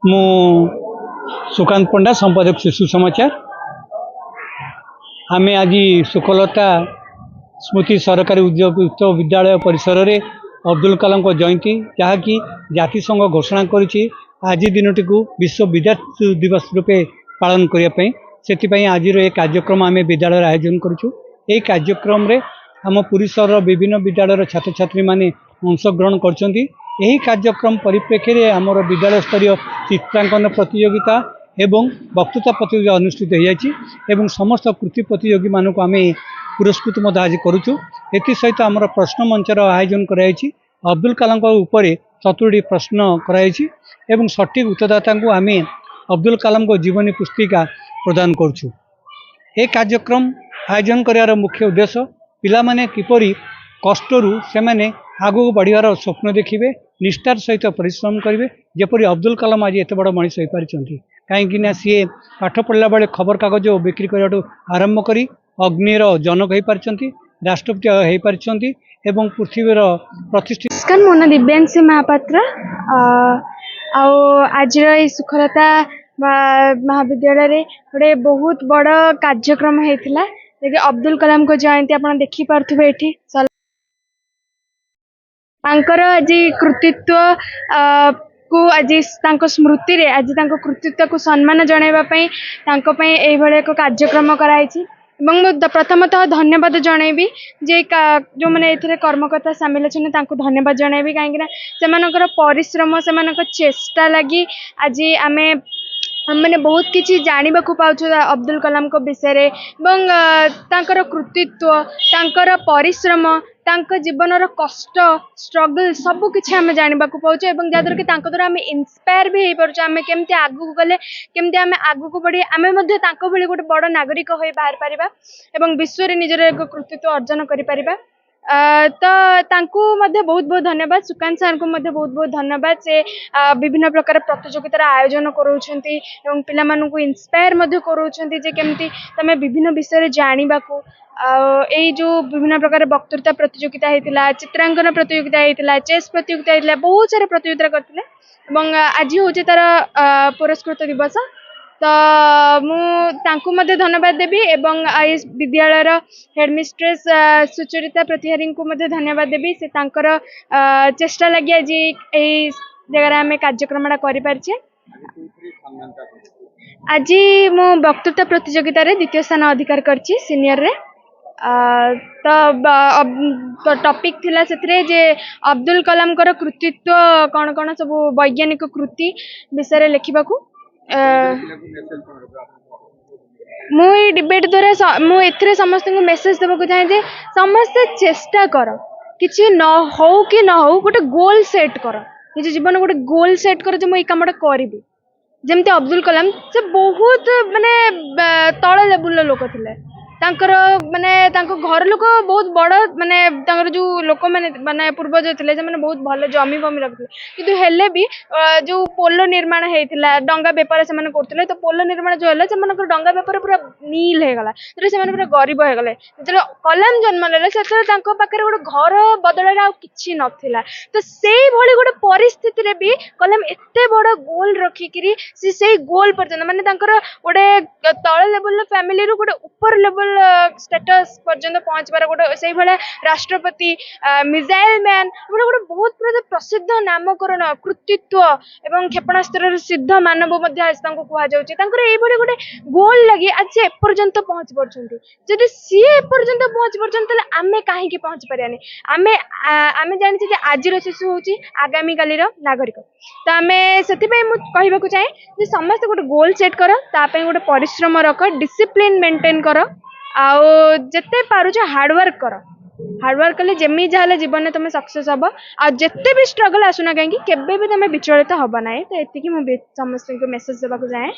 मु सुकांत पंडा संपादक शिशु समाचार। आम आज सुखलता स्मृति सरकारी उच्च विद्यालय परिसर में अब्दुल कलाम को जयंती जहाँकि जातिसंघ घोषणा करी आज दिनटी को विश्व विद्यार्थी दिवस रूपे पालन करने से आज ये कार्यक्रम आम विद्यालय आयोजन करुँ। यह कार्यक्रम रे आम पुरी सहर विभिन्न विद्यालय छात्र छात्री माने अंशग्रहण कर कार्यक्रम परिप्रेक्षी में आमर विद्यालय स्तरीय चित्रांकन प्रतियोगिता एवं वक्तृता प्रतियोगिता अनुष्ठित हो समस्त कृति प्रतियोगी मानक आम पुरस्कृत आज करुचु। एसत आमर प्रश्न मंचर आयोजन कराई अब्दुल कलाम उपर 70 प्रश्न कराई सठिक उत्तरदाता को आम अब्दुल कलाम को जीवनी पुस्तिका प्रदान करुचु। ए कार्यक्रम आयोजन करार मुख्य उद्देश्य पिला माने किपरि कष्टरू से माने आगू बढ़ियार स्वप्न देखिए निष्ठार सहित परिश्रम करेंगे जपरी अब्दुल कलाम आज एत बड़ मनीष हो पारि कहीं सी पाठ पढ़ला बेले खबर कागज बिक्री करने आरंभ कर अग्निर जनक हो पारि राष्ट्रपति हो पारि एवं पृथ्वीर प्रतिष्ठित। नमस्कार, मो ना दिव्यांशी महापात्र। आज सुखलता महाविद्यालय गोटे बहुत बड़ कार्यक्रम होता है अब्दुल कलाम को जयंती आप देखिपे ये आज कृतित्व को आज स्मृति रे आज कृतित्व को सम्मान जनवाई एक कार्यक्रम कराई। प्रथमतः धन्यवाद जनइबी जे जो मैंने ये कर्मकर्ता सामिल अच्छा धन्यवाद जनइबी कहीं से परिश्रम से चेष्टा लगी आज आम मैंने बहुत किसी जानवा पाचु अब्दुल कलाम को विषय तांकर कृतित्व तांकर परिश्रम जीवन कष्ट स्ट्रगल सबू किसी आम जानवा पाचु जहाँद्वारा कि द्वारा आम इन्स्पायर भी हो पार्छ आम केमती आगू गले केमती आम आगू को बढ़ी आम भाई गोटे बड़ नागरिक हो बाहर पारिबा विश्व रे निजर एक कृतित्व अर्जन करि तो बहुत बहुत धन्यवाद। सुकांत सर को बहुत बहुत धन्यवाद से विभिन्न प्रकार प्रतियोगितार आयोजन करोछंती एवं पिला मानू को इंस्पायर करोछंती जे केमती तमे विभिन्न विषय जानवा को यही जो विभिन्न प्रकार वक्तृता प्रतियोगिता होता चित्रांकन प्रतियोगिता होता चेस प्रतियोगिता होता बहुत सारा प्रतियोगिता करते आज हूँ तार पुरस्कृत दिवस तो मुझे धन्यवाद देवी एवं इस विद्यालय हेडमिस्ट्रेस सुचरिता प्रतिहारी को धन्यवाद देवी से तांकर चेष्टा लगी आज यही जगह आम कार्यक्रम कर आज मु वक्तृता प्रतियोगिता रे द्वितीय स्थान अधिकार करछि सीनियर रे तो टॉपिक थिला सेतरे जे अब्दुल कलाम कर कृतित्व कौन कौन सब वैज्ञानिक कृति विषय लिखा मुई डिबेट द्वारा मुझे समस्त को मेसेज देवा चाहे समस्ते चेष्टा कर किसी न हो कि न हो गोटे गोल सेट कर निज जीवन गोटे गोल सेट कर मुझे कमटा करी जमती अब्दुल कलाम से बहुत माने तल लेवल लोक थे माने घर लोक बहुत बड़ माने जो लोक माने पूर्वज थे बहुत भल जमी बमी रखते किंतु हेले भी जो पोल निर्माण होता डंगा बेपार से करते तो पोल निर्माण जो है से डंगा बेपार पूरा नील होगला जो पूरा गरीब हो गले जो कलाम जन्म ले पाखे गोटे घर बदल कि नाला तो से गोटे परिस्थिति भी कलाम एत बड़ गोल रखिकी से गोल पर्यटन माने गोटे तल लेवल फैमिली गोटे ऊपर लेवल स्टेटस पर्यंत पहुंचबार गोटे से भाया राष्ट्रपति मिसाइल मैन गोटे गोटे बहुत प्रसिद्ध नामकरण कृतित्व एवं क्षेपणास्त्र सिद्ध मानव कहुई गोटे गोल लगी आज से एपर्यंत पहुंच पार्टी सी एपर्यंत पहुंच पार्टी आम कहीं पहुंच पारानी आम जानी आज शिशु हूँ आगामी काली नागरिक तो आम से कहवाक चाहे समस्त गोटे गोल सेट कर गोटे परिश्रम रख डिसिप्लिन मेंटेन कर आउ जिते पारुछ हार्डवर्क कर हार्डवर्क कले जमी जहाँ जीवन में तुम सक्सेस हम आते भी स्ट्रगल आसुना कहीं केबे भी तुम विचलित हम ना तो ये समस्त को मेसेज देवाक चाहे।